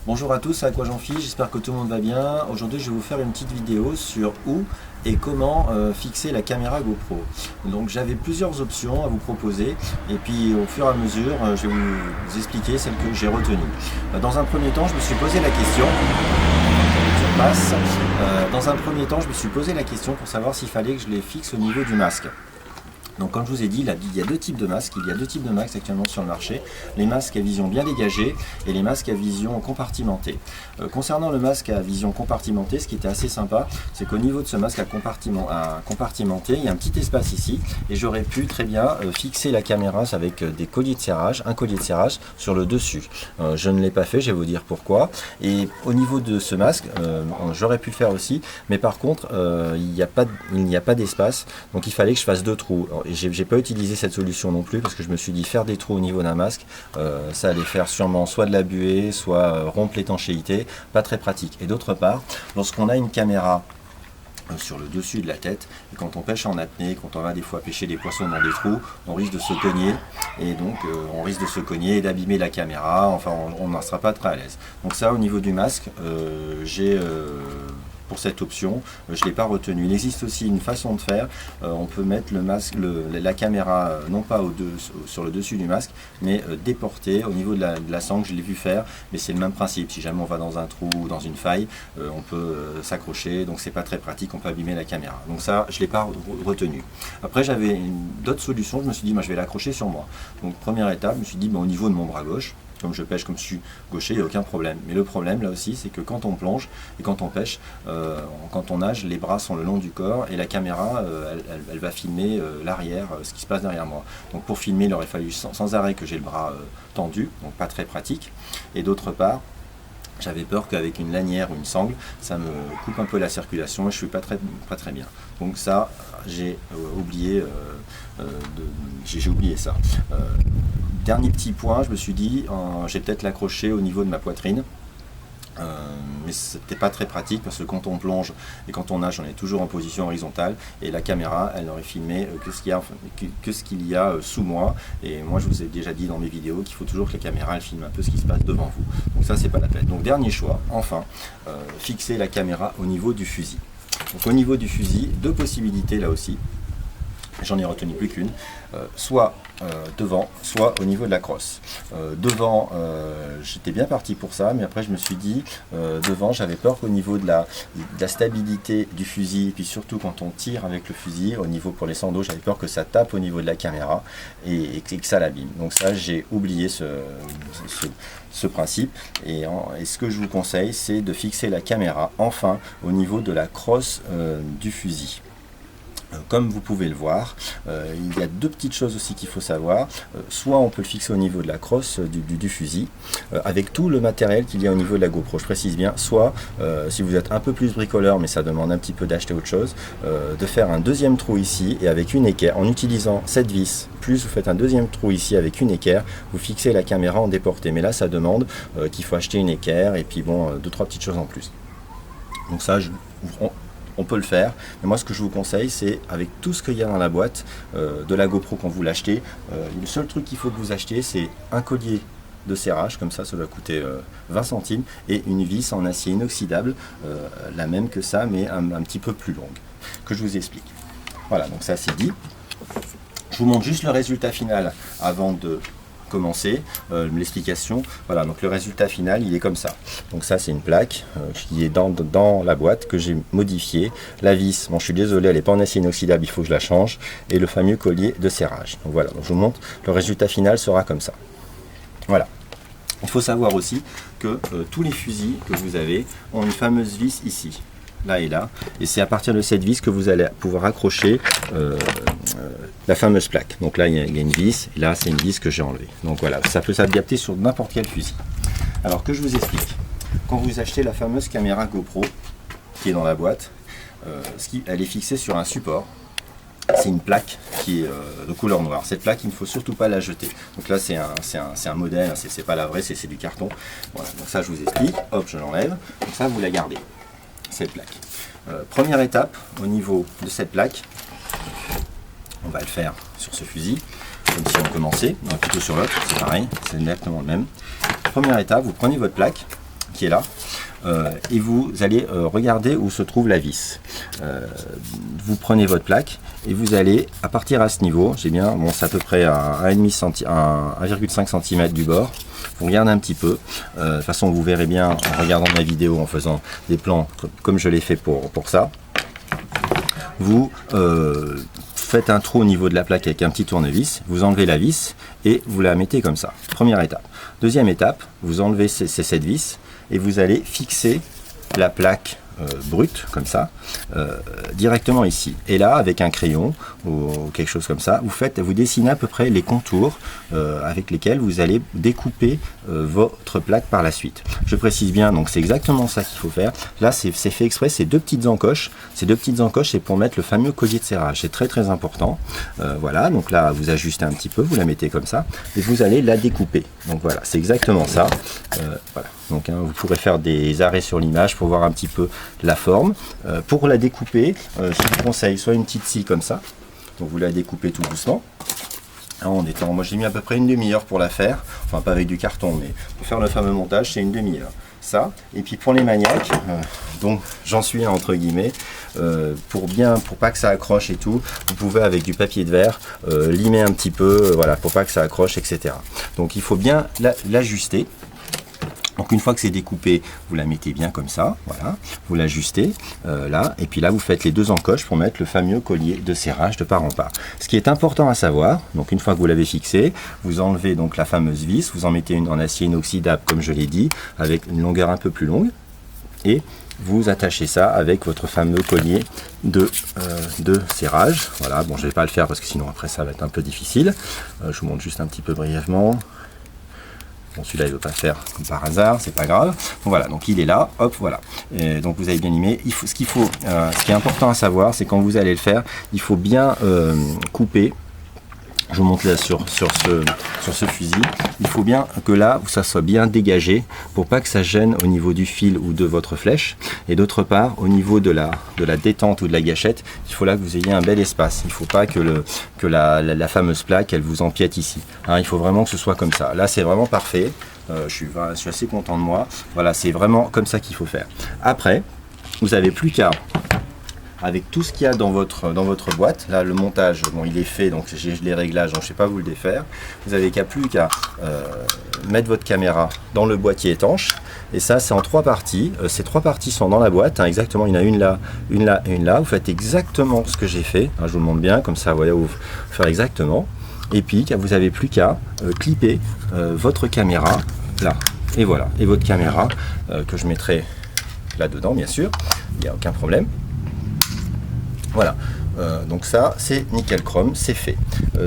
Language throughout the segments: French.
Bonjour à tous, c'est Aquajean-Phi, j'espère que tout le monde va bien. Aujourd'hui je vais vous faire une petite vidéo sur où et comment fixer la caméra GoPro. Donc j'avais plusieurs options à vous proposer et puis au fur et à mesure je vais vous expliquer celle que j'ai retenue. Dans un premier temps je me suis posé la question, pour savoir s'il fallait que je les fixe au niveau du masque. Donc comme je vous ai dit, il y a deux types de masques. Il y a deux types de masques actuellement sur le marché. Les masques à vision bien dégagée et les masques à vision compartimentée. Concernant le masque à vision compartimentée, ce qui était assez sympa, c'est qu'au niveau de ce masque à compartimenté, il y a un petit espace ici. Et j'aurais pu très bien fixer la caméra avec des colliers de serrage, un collier de serrage sur le dessus. Je ne l'ai pas fait, je vais vous dire pourquoi. Et au niveau de ce masque, j'aurais pu le faire aussi. Mais par contre, il n'y a pas d'espace. Donc il fallait que je fasse deux trous. J'ai pas utilisé cette solution non plus parce que je me suis dit faire des trous au niveau d'un masque, ça allait faire sûrement soit de la buée, soit rompre l'étanchéité, pas très pratique. Et d'autre part, lorsqu'on a une caméra sur le dessus de la tête, et quand on pêche en apnée, quand on va des fois pêcher des poissons dans des trous, on risque de se cogner, et donc on risque de se cogner et d'abîmer la caméra, enfin on n'en sera pas très à l'aise. Donc ça au niveau du masque, pour cette option, je ne l'ai pas retenu. Il existe aussi une façon de faire, on peut mettre le masque, la caméra non pas sur le dessus du masque, mais déportée au niveau de la sangle, je l'ai vu faire, mais c'est le même principe. Si jamais on va dans un trou ou dans une faille, on peut s'accrocher, donc c'est pas très pratique, on peut abîmer la caméra. Donc ça, je ne l'ai pas retenu. Après j'avais d'autres solutions, je me suis dit, moi, je vais l'accrocher sur moi. Donc première étape, je me suis dit, au niveau de mon bras gauche, comme je pêche comme je suis gaucher, il n'y a aucun problème. Mais le problème là aussi, c'est que quand on plonge et quand on pêche, quand on nage, les bras sont le long du corps et la caméra, elle va filmer l'arrière, ce qui se passe derrière moi. Donc pour filmer, il aurait fallu sans arrêt que j'ai le bras tendu, donc pas très pratique. Et d'autre part, j'avais peur qu'avec une lanière ou une sangle, ça me coupe un peu la circulation et je ne suis pas très bien. Donc ça, j'ai oublié ça. Dernier petit point, je me suis dit, j'ai peut-être l'accrocher au niveau de ma poitrine. Mais c'était pas très pratique parce que quand on plonge et quand on nage, on est toujours en position horizontale et la caméra, elle n'aurait filmé que ce qu'il y a sous moi. Et moi, je vous ai déjà dit dans mes vidéos qu'il faut toujours que la caméra elle filme un peu ce qui se passe devant vous. Donc ça, c'est pas la peine. Donc dernier choix, enfin, fixer la caméra au niveau du fusil. Donc au niveau du fusil, deux possibilités là aussi. J'en ai retenu plus qu'une, soit devant, soit au niveau de la crosse. Devant, j'étais bien parti pour ça, mais après je me suis dit, devant, j'avais peur qu'au niveau de la stabilité du fusil, et puis surtout quand on tire avec le fusil, au niveau pour les sandos, j'avais peur que ça tape au niveau de la caméra et que ça l'abîme. Donc ça, j'ai oublié ce principe, et ce que je vous conseille, c'est de fixer la caméra, enfin, au niveau de la crosse du fusil. Comme vous pouvez le voir, il y a deux petites choses aussi qu'il faut savoir. Soit on peut le fixer au niveau de la crosse du fusil, avec tout le matériel qu'il y a au niveau de la GoPro, je précise bien. Soit, si vous êtes un peu plus bricoleur, mais ça demande un petit peu d'acheter autre chose, de faire un deuxième trou ici, et avec une équerre, en utilisant cette vis, plus vous faites un deuxième trou ici avec une équerre, vous fixez la caméra en déporté. Mais là, ça demande qu'il faut acheter une équerre, et puis bon, deux, trois petites choses en plus. Donc ça, on peut le faire, mais moi ce que je vous conseille, c'est avec tout ce qu'il y a dans la boîte de la GoPro quand vous l'achetez, le seul truc qu'il faut que vous achetiez, c'est un collier de serrage, comme ça doit coûter 20 centimes, et une vis en acier inoxydable, la même que ça, mais un petit peu plus longue, que je vous explique. Voilà, donc ça c'est dit. Je vous montre juste le résultat final avant de commencer l'explication. Voilà, donc le résultat final, il est comme ça. Donc ça, c'est une plaque qui est dans la boîte que j'ai modifiée. La vis, bon, je suis désolé, elle n'est pas en acier inoxydable, il faut que je la change. Et le fameux collier de serrage. Donc voilà, donc je vous montre, le résultat final sera comme ça. Voilà. Il faut savoir aussi que tous les fusils que vous avez ont une fameuse vis ici, là et là, et c'est à partir de cette vis que vous allez pouvoir accrocher la fameuse plaque. Donc là il y a une vis, et là c'est une vis que j'ai enlevée. Donc voilà, ça peut s'adapter sur n'importe quel fusil. Alors que je vous explique, quand vous achetez la fameuse caméra GoPro qui est dans la boîte, elle est fixée sur un support. C'est une plaque qui est de couleur noire. Cette plaque, il ne faut surtout pas la jeter. Donc là, c'est un modèle, c'est pas la vraie, c'est du carton. Voilà, donc ça, je vous explique. Hop, je l'enlève. Donc ça, vous la gardez, cette plaque. Première étape, au niveau de cette plaque, on va le faire sur ce fusil, comme si on commençait, non, plutôt sur l'autre, c'est pareil, c'est exactement le même. Première étape, vous prenez votre plaque, qui est là. Et vous allez regarder où se trouve la vis. Vous prenez votre plaque et vous allez, à partir à ce niveau, j'ai bien, bon, c'est à peu près à 1,5 cm du bord. Vous regardez un petit peu. De toute façon, vous verrez bien en regardant ma vidéo, en faisant des plans comme je l'ai fait pour ça. Vous faites un trou au niveau de la plaque avec un petit tournevis, vous enlevez la vis et vous la mettez comme ça. Première étape. Deuxième étape, vous enlevez cette vis et vous allez fixer la plaque brute comme ça directement ici. Et là, avec un crayon ou quelque chose comme ça, vous dessinez à peu près les contours avec lesquels vous allez découper votre plaque par la suite. Je précise bien, donc c'est exactement ça qu'il faut faire. Là, c'est fait exprès, ces deux petites encoches. Ces deux petites encoches, c'est pour mettre le fameux collier de serrage. C'est très très important. Voilà, donc là, vous ajustez un petit peu, vous la mettez comme ça et vous allez la découper. Donc voilà, c'est exactement ça. Voilà. Donc vous pourrez faire des arrêts sur l'image pour voir un petit peu la forme. Pour la découper, je vous conseille soit une petite scie comme ça, donc vous la découpez tout doucement. Moi j'ai mis à peu près une demi-heure pour la faire, enfin pas avec du carton, mais pour faire le fameux montage c'est une demi-heure. Ça, et puis pour les maniaques, donc j'en suis un entre guillemets, pour pas que ça accroche et tout, vous pouvez avec du papier de verre limer un petit peu, voilà, pour pas que ça accroche, etc. Donc il faut bien l'ajuster. Donc une fois que c'est découpé, vous la mettez bien comme ça, voilà, vous l'ajustez là, et puis là vous faites les deux encoches pour mettre le fameux collier de serrage de part en part. Ce qui est important à savoir, donc une fois que vous l'avez fixé, vous enlevez donc la fameuse vis, vous en mettez une en acier inoxydable comme je l'ai dit, avec une longueur un peu plus longue, et vous attachez ça avec votre fameux collier de serrage. Voilà, bon je vais pas le faire parce que sinon après ça va être un peu difficile. Je vous montre juste un petit peu brièvement. Bon, celui-là, il ne veut pas faire comme par hasard, c'est pas grave. Donc voilà, donc il est là, hop, voilà. Et donc vous avez bien limé. Ce qui est important à savoir, c'est quand vous allez le faire, il faut bien couper. Je vous montre là sur ce fusil. Il faut bien que là, ça soit bien dégagé pour pas que ça gêne au niveau du fil ou de votre flèche. Et d'autre part, au niveau de la détente ou de la gâchette, il faut là que vous ayez un bel espace. Il ne faut pas que la fameuse plaque, elle vous empiète ici. Hein, il faut vraiment que ce soit comme ça. Là, c'est vraiment parfait. Je suis assez content de moi. Voilà, c'est vraiment comme ça qu'il faut faire. Après, vous n'avez plus qu'à... Avec tout ce qu'il y a dans votre boîte, là le montage, bon il est fait, donc j'ai les réglages, donc je ne sais pas vous le défaire. Vous n'avez plus qu'à mettre votre caméra dans le boîtier étanche, et ça c'est en 3 parties. Ces 3 parties sont dans la boîte, hein, exactement, il y en a une là, une là et une là. Vous faites exactement ce que j'ai fait, hein, je vous le montre bien, comme ça vous voyez où faire exactement. Et puis vous n'avez plus qu'à clipper votre caméra là, et voilà, et votre caméra que je mettrai là-dedans bien sûr, il n'y a aucun problème. Voilà, donc ça c'est nickel chrome, c'est fait.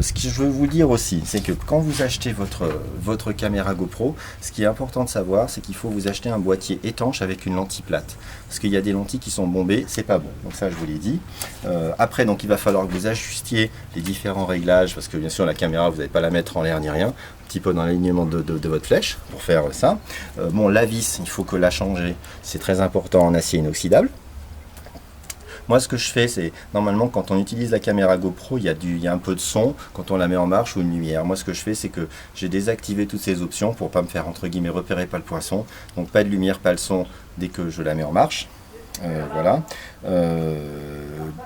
Ce que je veux vous dire aussi, c'est que quand vous achetez votre caméra GoPro, ce qui est important de savoir, c'est qu'il faut vous acheter un boîtier étanche avec une lentille plate. Parce qu'il y a des lentilles qui sont bombées, c'est pas bon. Donc ça je vous l'ai dit. Après, donc il va falloir que vous ajustiez les différents réglages, parce que bien sûr la caméra, vous n'allez pas la mettre en l'air ni rien. Un petit peu dans l'alignement de votre flèche pour faire ça. Bon, la vis, il faut que la changer, c'est très important en acier inoxydable. Moi, ce que je fais, c'est normalement quand on utilise la caméra GoPro, il y a un peu de son quand on la met en marche ou une lumière. Moi, ce que je fais, c'est que j'ai désactivé toutes ces options pour pas me faire entre guillemets repérer par le poisson. Donc pas de lumière, pas de son dès que je la mets en marche. Voilà.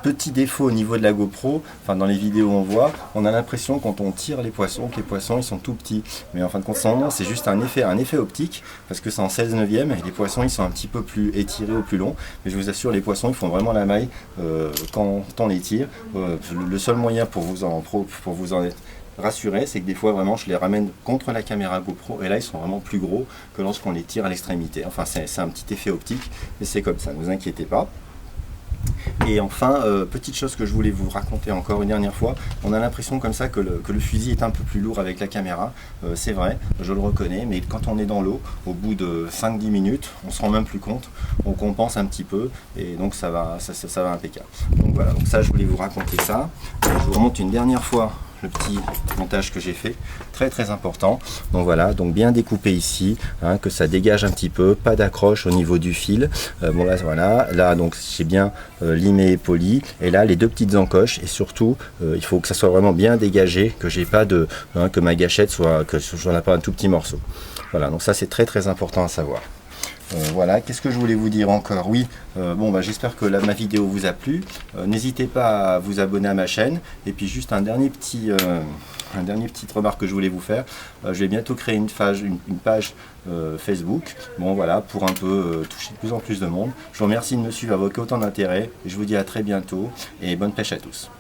Petit défaut au niveau de la GoPro, enfin dans les vidéos on voit, on a l'impression quand on tire les poissons que les poissons ils sont tout petits, mais en fin de compte non, c'est juste un effet optique parce que c'est en 16 neuvième et les poissons ils sont un petit peu plus étirés ou plus longs, mais je vous assure les poissons ils font vraiment la maille quand on les tire. Le seul moyen pour vous en être rassuré, c'est que des fois vraiment je les ramène contre la caméra GoPro et là ils sont vraiment plus gros que lorsqu'on les tire à l'extrémité. Enfin c'est un petit effet optique et c'est comme ça, ne vous inquiétez pas. Et enfin, petite chose que je voulais vous raconter encore une dernière fois, on a l'impression comme ça que le fusil est un peu plus lourd avec la caméra, c'est vrai, je le reconnais, mais quand on est dans l'eau, au bout de 5-10 minutes, on se rend même plus compte, on compense un petit peu, et donc ça va impeccable. Donc voilà, donc ça je voulais vous raconter ça, je vous remonte une dernière fois le petit montage que j'ai fait, très très important. Donc voilà, donc bien découpé ici, hein, que ça dégage un petit peu, pas d'accroche au niveau du fil. Bon là voilà, là donc j'ai bien limé et poli, et là les deux petites encoches, et surtout il faut que ça soit vraiment bien dégagé, que j'ai pas de que ma gâchette soit, que j'en ai pas un tout petit morceau. Voilà, donc ça c'est très très important à savoir. Voilà, qu'est-ce que je voulais vous dire encore? Oui, bon, bah, j'espère que ma vidéo vous a plu. N'hésitez pas à vous abonner à ma chaîne. Et puis juste un dernier petite remarque que je voulais vous faire. Je vais bientôt créer une page Facebook. Bon voilà, pour un peu toucher de plus en plus de monde. Je vous remercie de me suivre avec autant d'intérêt. Je vous dis à très bientôt et bonne pêche à tous.